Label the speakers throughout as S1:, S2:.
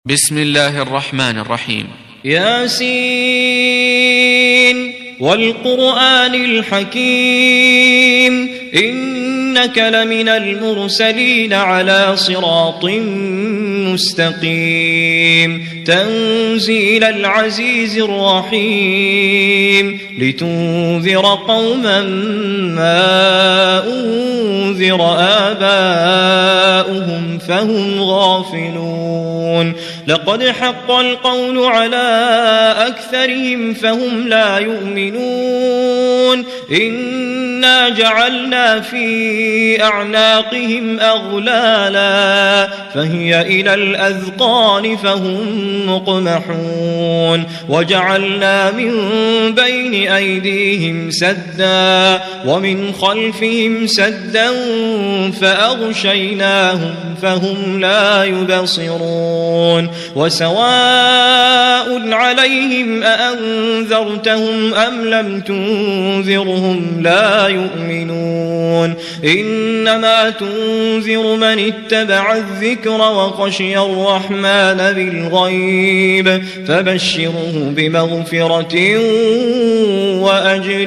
S1: بسم الله الرحمن الرحيم.
S2: ياسين والقرآن الحكيم إنك لمن المرسلين على صراط مستقيم تنزيل العزيز الرحيم لتنذر قوما ما أنذر آباؤهم فهم غافلون لقد حق القول على أكثرهم فهم لا يؤمنون إنا جعلنا في أعناقهم أغلالا فهي إلى الأذقان فهم مقمحون وجعلنا من بين أيديهم سدا ومن خلفهم سدا فأغشيناهم فهم لا يبصرون وسواء عليهم أأنذرتهم أم لم تنذرهم لا يؤمنون إنما تنذر من اتبع الذكر وخشي الرحمن بالغيب فبشره بمغفرة وأجر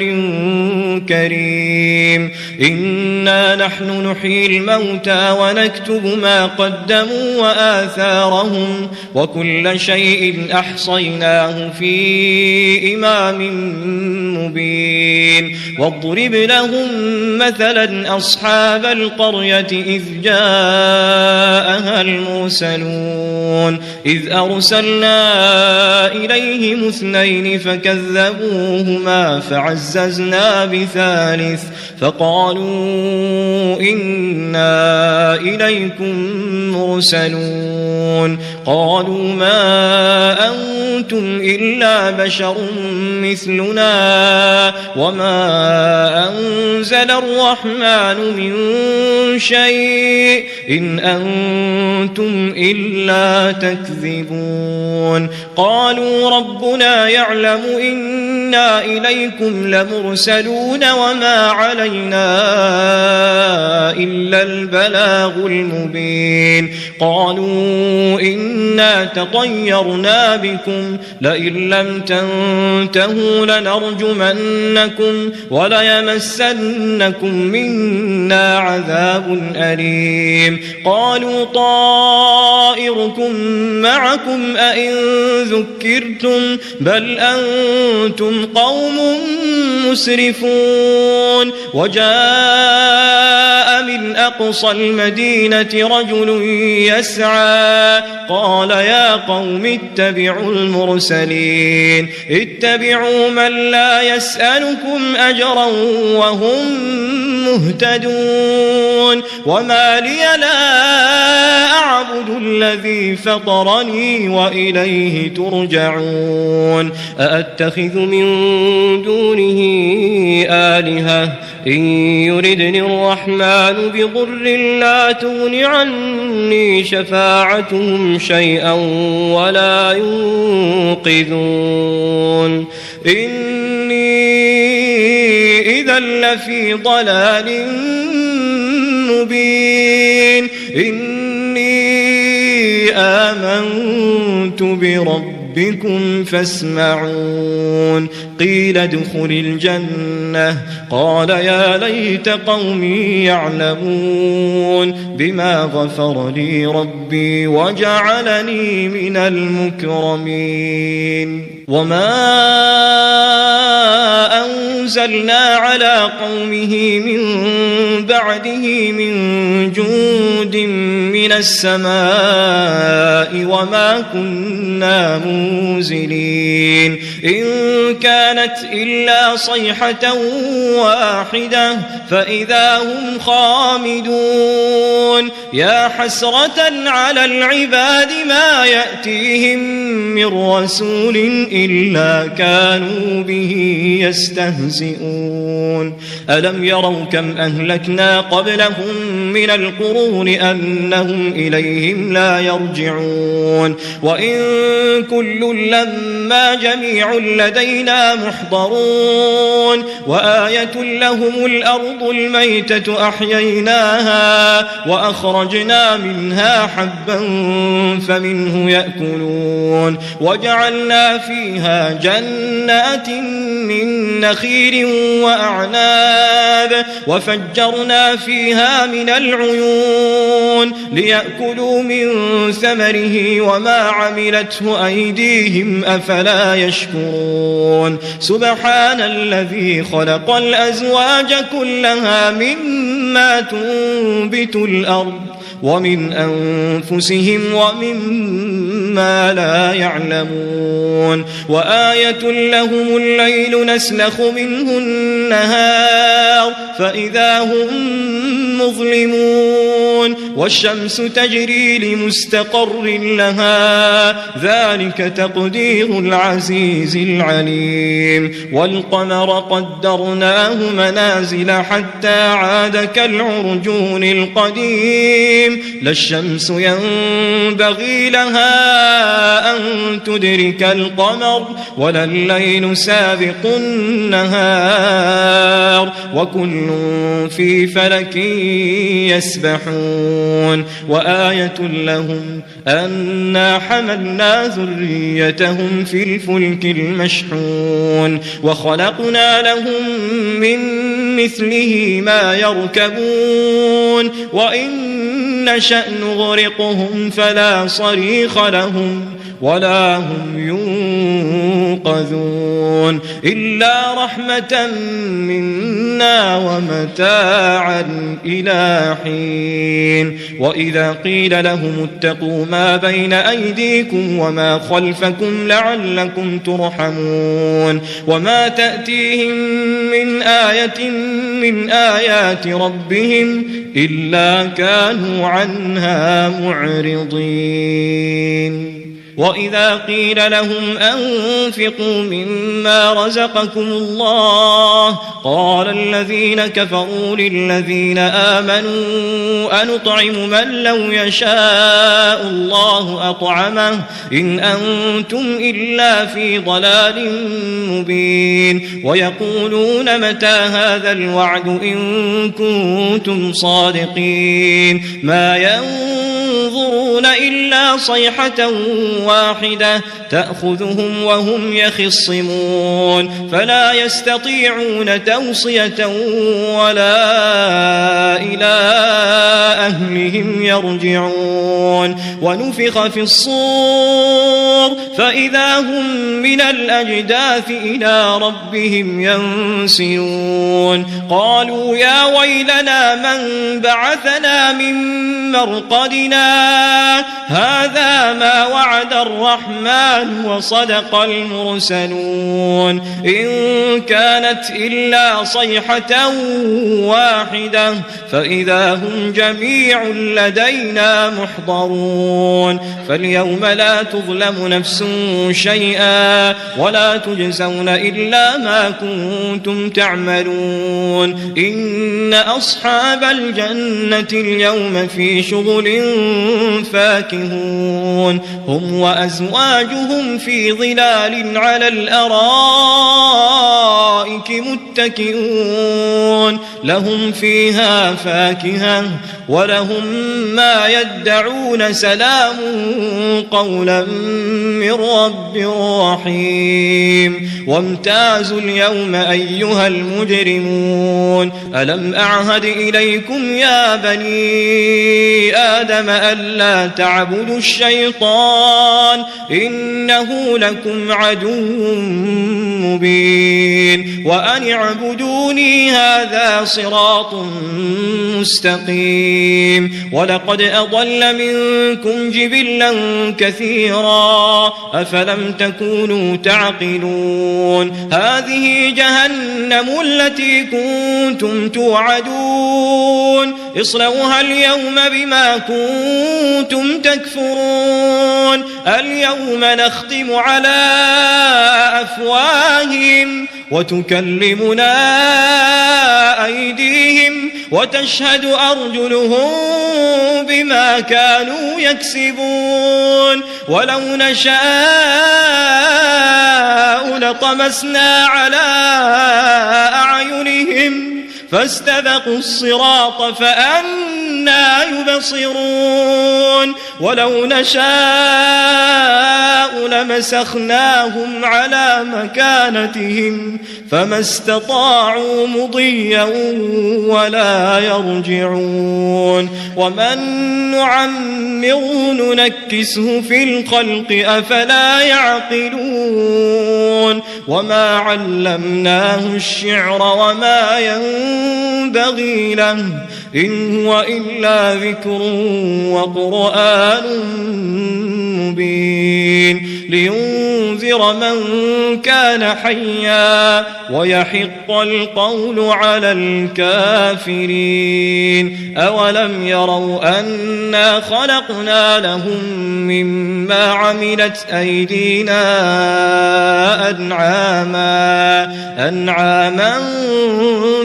S2: كريم إنا نحن نحيي الموتى ونكتب ما قدموا وآثارهم وكل شيء أحصيناه في إمام مبين واضرب لهم مثلا أصحاب القرية إذ جاءها المرسلون إذ أرسلنا إليهم اثنين فكذبوهما فعززنا بثالث فقالوا إنا إليكم مرسلون قالوا ما أنتم إلا بشر مثلنا وما أنزل الرحمن من شيء إن أنتم إلا تكذبون قالوا ربنا يعلم إنا إليكم لمرسلون وما علينا إلا البلاغ المبين قالوا إنا تطيرنا بكم لئن لم تنتهوا لنرجمنكم وليمسنكم منا عذاب أليم قالوا طائركم معكم أئن ذكرتم بل أنتم قوم مسرفون وجاء من أقصى المدينة رجل يسعى قال يا قوم اتبعوا المرسلين اتبعوا من لا يسألكم أجرا وهم مهتدون وما لي لا أعبد الذي فطرني وإليه ترجعون أأتخذ من دونه آلهة إن يردني الرحمن بضر لا تغن عني شفاعتهم شيئا ولا ينقذون إني إذا لفي ضلال مبين إني آمنت بربكم فاسمعون قيل ادخل الجنة قال يا ليت قومي يعلمون بما غفر لي ربي وجعلني من المكرمين وما أنزلنا على قومه من بعده من جند من السماء وما كنا منزلين إن كانت إلا صيحة واحدة فإذا هم خامدون يا حسرة على العباد ما يأتيهم من رسول إلا كانوا به يستهزئون ألم يروا كم أهلكنا قبلهم من القرون أنهم وهم إليهم لا يرجعون وإن كل لما جميع لدينا محضرون وآية لهم الأرض الميتة أحييناها وأخرجنا منها حبا فمنه يأكلون وجعلنا فيها جنات من نخيل وأعناب وفجرنا فيها من العيون ليأكلوا من ثمره وما عملته أيديهم أفلا يشكرون سبحان الذي خلق الأزواج كلها مما تنبت الأرض ومن أنفسهم ومما لا يعلمون وآية لهم الليل نسلخ منه النهار فإذا هم مظلمون والشمس تجري لمستقر لها ذلك تقدير العزيز العليم والقمر قدرناه منازل حتى عاد كالعرجون القديم لا الشمس ينبغي لها أن تدرك القمر ولا الليل سابق النهار وكل في فلك يسبحون وآية لهم أنا حملنا ذريتهم في الفلك المشحون وخلقنا لهم من مثله ما يركبون وإن نشأ نغرقهم فلا صريخ لهم ولا هم ينقذون إلا رحمة منا ومتاعا إلى حين وإذا قيل لهم اتقوا ما بين أيديكم وما خلفكم لعلكم ترحمون وما تأتيهم من آية من آيات ربهم إلا كانوا عنها معرضين وإذا قيل لهم أنفقوا مما رزقكم الله قال الذين كفروا للذين آمنوا أنطعم من لو يشاء الله أطعمه إن أنتم إلا في ضلال مبين ويقولون متى هذا الوعد إن كنتم صادقين ما ينظرون إلا صيحة واحدة تأخذهم وهم يخصمون فلا يستطيعون توصية ولا إلى أهلهم يرجعون ونفخ في الصور فإذا هم من الأجداث إلى ربهم ينسلون قالوا يا ويلنا من بعثنا من مرقدنا هذا ما وعد الرحمن وصدق المرسلون إن كانت إلا صيحة واحدة فإذا هم جميع لدينا محضرون فاليوم لا تظلم نفس شيئا ولا تجزون إلا ما كنتم تعملون إن أصحاب الجنة اليوم في شغل فاكهون هم وأزواجهم في ظلال على الأرائك متكئون لهم فيها فاكهة ولهم ما يدعون سلام قولا من رب رحيم وامتازوا اليوم أيها المجرمون ألم أعهد إليكم يا بني آدم ألا تعبدوا الشيطان إنه لكم عدو مبين وأن اعبدوني هذا صراط مستقيم ولقد أضل منكم جبلا كثيرا أفلم تكونوا تعقلون هذه جهنم التي كنتم توعدون اصلوها اليوم بما كنتم تكفرون اليوم نختم على أفواههم وتكلمنا أيديهم وتشهد أرجلهم بما كانوا يكسبون ولو نشاء لطمسنا على أعينهم فاستبقوا الصراط فأنى يبصرون ولو نشاء لمسخناهم على مكانتهم فما استطاعوا مضيا ولا يرجعون ومن نعمره ننكسه في الخلق أفلا يعقلون وما علمناه الشعر وما ينبغي له إن هو إلا ذكر وقرآن مبين لينذر من كان حيا ويحق القول على الكافرين أولم يروا أنا خلقنا لهم مما عملت أيدينا أنعاما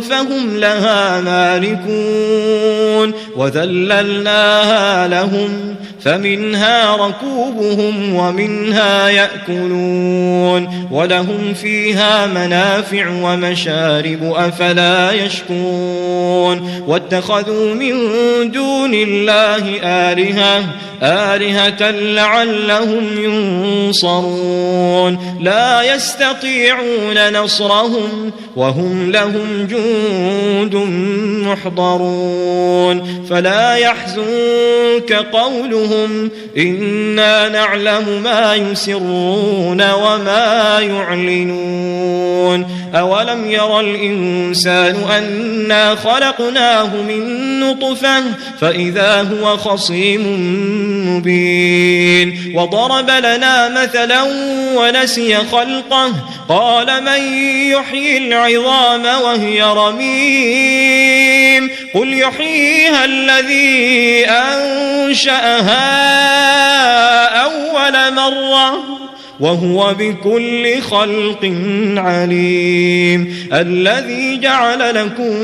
S2: فهم لها مالكون وذللناها لهم فمنها ركوبهم ومنها يأكلون ولهم فيها منافع ومشارب أفلا يشكرون واتخذوا من دون الله آلهة لعلهم ينصرون لا يستطيعون نصرهم وهم لهم جند محضرون فلا يحزنك قولهم إنا نعلم ما يسرون وما يعلنون أولم ير الإنسان أنا خلقناه من نطفة فإذا هو خصيم مبين وضرب لنا مثلا ونسي خلقه قال من يحيي العظام وهي رميم قل يحييها الذي أنشأها أول مرة وهو بكل خلق عليم الذي جعل لكم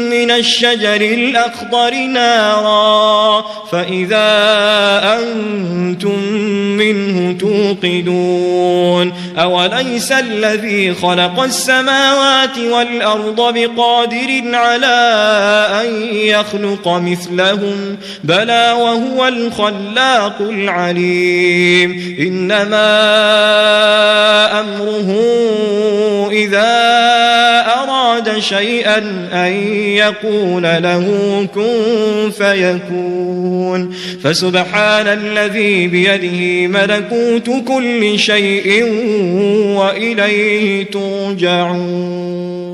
S2: من الشجر الأخضر نارا فإذا أنتم منه توقدون أوليس الذي خلق السماوات والأرض بقادر على أن يخلق مثلهم بلى وهو الخلاق العليم إنما أمره إذا أراد شيئا أن يقول له كن فيكون فسبحان الذي بيده ملكوت كل شيء وإليه ترجعون.